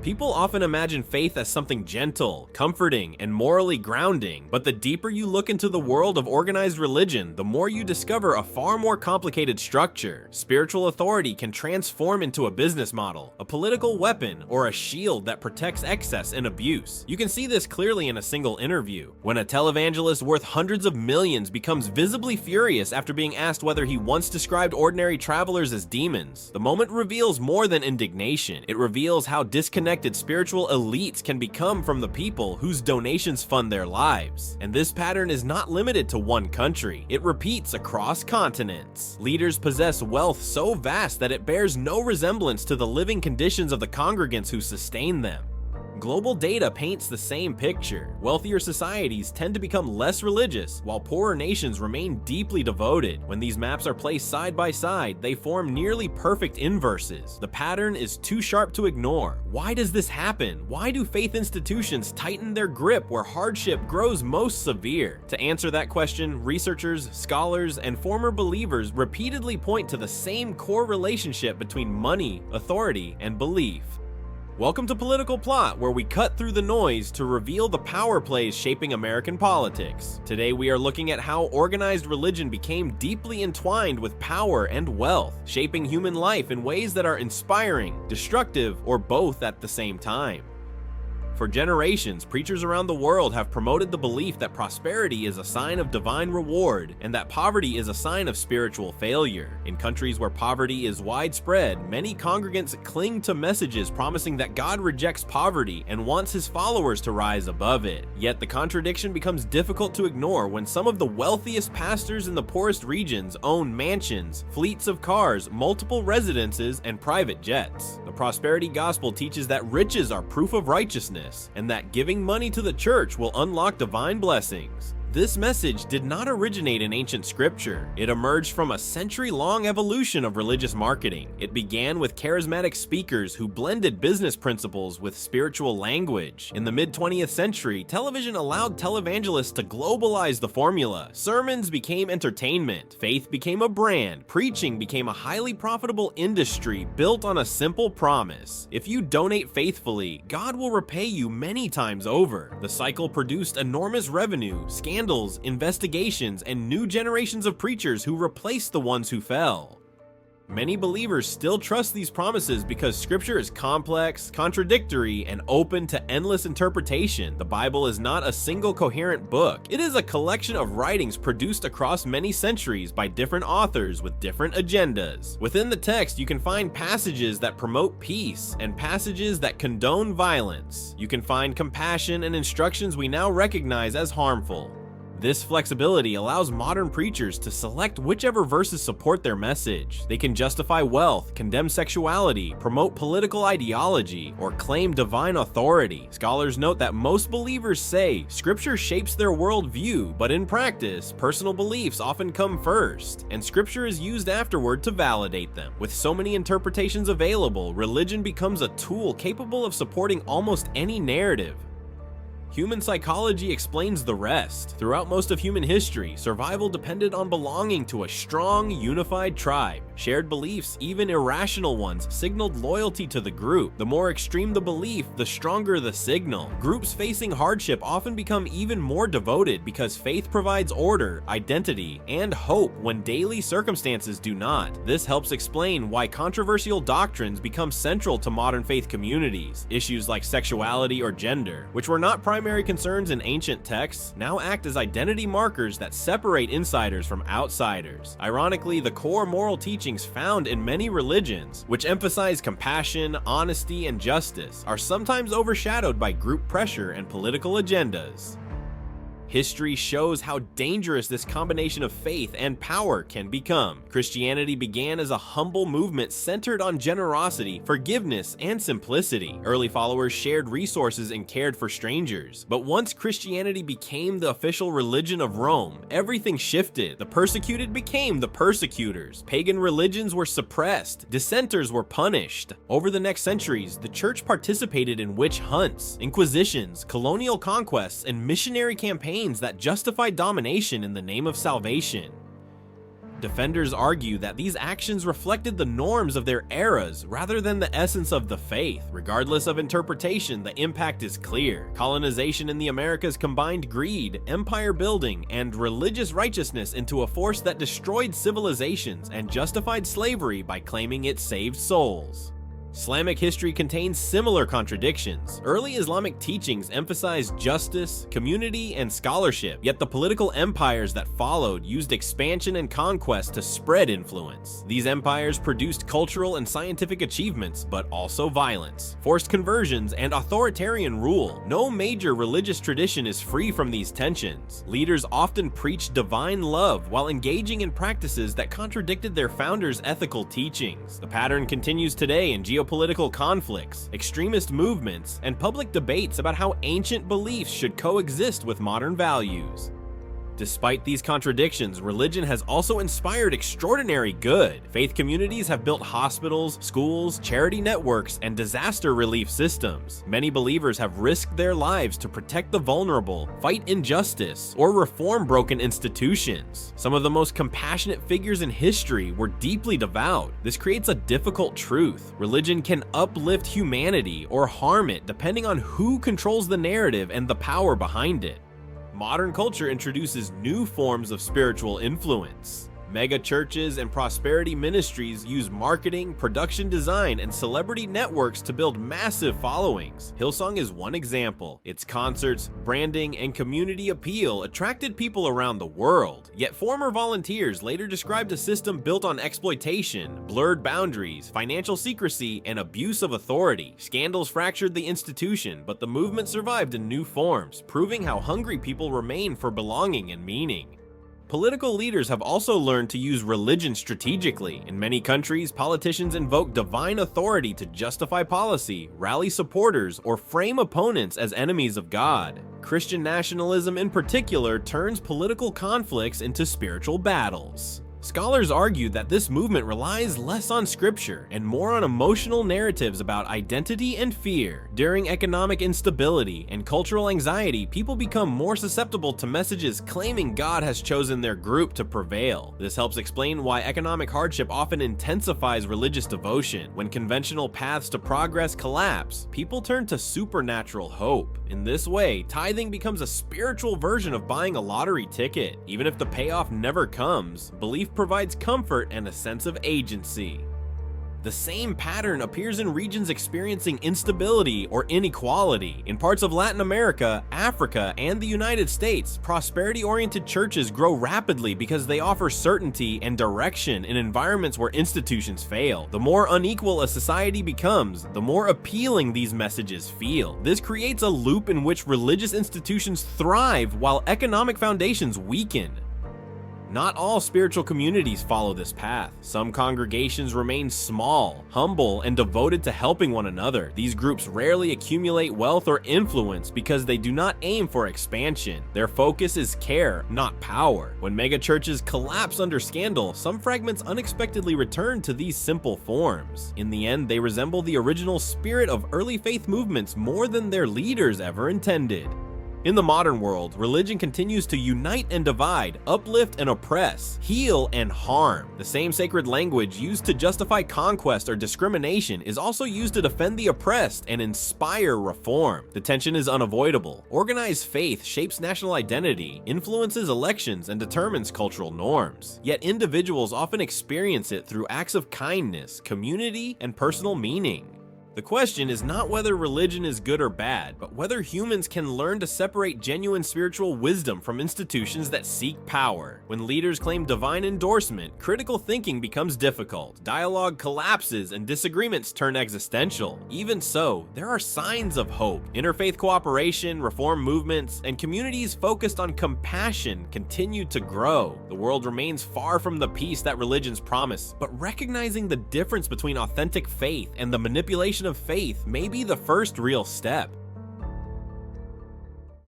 People often imagine faith as something gentle, comforting, and morally grounding, but the deeper you look into the world of organized religion, the more you discover a far more complicated structure. Spiritual authority can transform into a business model, a political weapon, or a shield that protects excess and abuse. You can see this clearly in a single interview, when a televangelist worth hundreds of millions becomes visibly furious after being asked whether he once described ordinary travelers as demons. The moment reveals more than indignation. It reveals how disconnected spiritual elites can become from the people whose donations fund their lives. And this pattern is not limited to one country. It repeats across continents. Leaders possess wealth so vast that it bears no resemblance to the living conditions of the congregants who sustain them. Global data paints the same picture. Wealthier societies tend to become less religious, while poorer nations remain deeply devoted. When these maps are placed side by side, they form nearly perfect inverses. The pattern is too sharp to ignore. Why does this happen? Why do faith institutions tighten their grip where hardship grows most severe? To answer that question, researchers, scholars, and former believers repeatedly point to the same core relationship between money, authority, and belief. Welcome to Political Plot, where we cut through the noise to reveal the power plays shaping American politics. Today we are looking at how organized religion became deeply entwined with power and wealth, shaping human life in ways that are inspiring, destructive, or both at the same time. For generations, preachers around the world have promoted the belief that prosperity is a sign of divine reward and that poverty is a sign of spiritual failure. In countries where poverty is widespread, many congregants cling to messages promising that God rejects poverty and wants his followers to rise above it. Yet the contradiction becomes difficult to ignore when some of the wealthiest pastors in the poorest regions own mansions, fleets of cars, multiple residences, and private jets. The prosperity gospel teaches that riches are proof of righteousness, and that giving money to the church will unlock divine blessings. This message did not originate in ancient scripture. It emerged from a century-long evolution of religious marketing. It began with charismatic speakers who blended business principles with spiritual language. In the mid-20th century, television allowed televangelists to globalize the formula. Sermons became entertainment, faith became a brand, preaching became a highly profitable industry built on a simple promise. If you donate faithfully, God will repay you many times over. The cycle produced enormous revenue, scandals, investigations, and new generations of preachers who replaced the ones who fell. Many believers still trust these promises because scripture is complex, contradictory, and open to endless interpretation. The Bible is not a single coherent book. It is a collection of writings produced across many centuries by different authors with different agendas. Within the text, you can find passages that promote peace and passages that condone violence. You can find compassion and instructions we now recognize as harmful. This flexibility allows modern preachers to select whichever verses support their message. They can justify wealth, condemn sexuality, promote political ideology, or claim divine authority. Scholars note that most believers say scripture shapes their worldview, but in practice, personal beliefs often come first, and scripture is used afterward to validate them. With so many interpretations available, religion becomes a tool capable of supporting almost any narrative. Human psychology explains the rest. Throughout most of human history, survival depended on belonging to a strong, unified tribe. Shared beliefs, even irrational ones, signaled loyalty to the group. The more extreme the belief, the stronger the signal. Groups facing hardship often become even more devoted because faith provides order, identity, and hope when daily circumstances do not. This helps explain why controversial doctrines become central to modern faith communities. Issues like sexuality or gender, which were not primary concerns in ancient texts, now act as identity markers that separate insiders from outsiders. Ironically, the core moral teachings found in many religions, which emphasize compassion, honesty, and justice, are sometimes overshadowed by group pressure and political agendas. History shows how dangerous this combination of faith and power can become. Christianity began as a humble movement centered on generosity, forgiveness, and simplicity. Early followers shared resources and cared for strangers. But once Christianity became the official religion of Rome, everything shifted. The persecuted became the persecutors. Pagan religions were suppressed. Dissenters were punished. Over the next centuries, the church participated in witch hunts, inquisitions, colonial conquests, and missionary campaigns that justify domination in the name of salvation. Defenders argue that these actions reflected the norms of their eras rather than the essence of the faith. Regardless of interpretation, the impact is clear. Colonization in the Americas combined greed, empire building, and religious righteousness into a force that destroyed civilizations and justified slavery by claiming it saved souls. Islamic history contains similar contradictions. Early Islamic teachings emphasized justice, community, and scholarship, yet the political empires that followed used expansion and conquest to spread influence. These empires produced cultural and scientific achievements, but also violence, forced conversions, and authoritarian rule. No major religious tradition is free from these tensions. Leaders often preached divine love while engaging in practices that contradicted their founders' ethical teachings. The pattern continues today in geopolitical conflicts, extremist movements, and public debates about how ancient beliefs should coexist with modern values. Despite these contradictions, religion has also inspired extraordinary good. Faith communities have built hospitals, schools, charity networks, and disaster relief systems. Many believers have risked their lives to protect the vulnerable, fight injustice, or reform broken institutions. Some of the most compassionate figures in history were deeply devout. This creates a difficult truth. Religion can uplift humanity or harm it depending on who controls the narrative and the power behind it. Modern culture introduces new forms of spiritual influence. Mega churches and prosperity ministries use marketing, production design, and celebrity networks to build massive followings. Hillsong is one example. Its concerts, branding, and community appeal attracted people around the world. Yet former volunteers later described a system built on exploitation, blurred boundaries, financial secrecy, and abuse of authority. Scandals fractured the institution, but the movement survived in new forms, proving how hungry people remain for belonging and meaning. Political leaders have also learned to use religion strategically. In many countries, politicians invoke divine authority to justify policy, rally supporters, or frame opponents as enemies of God. Christian nationalism in particular turns political conflicts into spiritual battles. Scholars argue that this movement relies less on scripture and more on emotional narratives about identity and fear. During economic instability and cultural anxiety, people become more susceptible to messages claiming God has chosen their group to prevail. This helps explain why economic hardship often intensifies religious devotion. When conventional paths to progress collapse, people turn to supernatural hope. In this way, tithing becomes a spiritual version of buying a lottery ticket. Even if the payoff never comes, belief provides comfort and a sense of agency. The same pattern appears in regions experiencing instability or inequality. In parts of Latin America, Africa, and the United States, prosperity-oriented churches grow rapidly because they offer certainty and direction in environments where institutions fail. The more unequal a society becomes, the more appealing these messages feel. This creates a loop in which religious institutions thrive while economic foundations weaken. Not all spiritual communities follow this path. Some congregations remain small, humble, and devoted to helping one another. These groups rarely accumulate wealth or influence because they do not aim for expansion. Their focus is care, not power. When megachurches collapse under scandal, some fragments unexpectedly return to these simple forms. In the end, they resemble the original spirit of early faith movements more than their leaders ever intended. In the modern world, religion continues to unite and divide, uplift and oppress, heal and harm. The same sacred language used to justify conquest or discrimination is also used to defend the oppressed and inspire reform. The tension is unavoidable. Organized faith shapes national identity, influences elections, and determines cultural norms. Yet individuals often experience it through acts of kindness, community, and personal meaning. The question is not whether religion is good or bad, but whether humans can learn to separate genuine spiritual wisdom from institutions that seek power. When leaders claim divine endorsement, critical thinking becomes difficult, dialogue collapses, and disagreements turn existential. Even so, there are signs of hope. Interfaith cooperation, reform movements, and communities focused on compassion continue to grow. The world remains far from the peace that religions promise, but recognizing the difference between authentic faith and the manipulation of faith may be the first real step.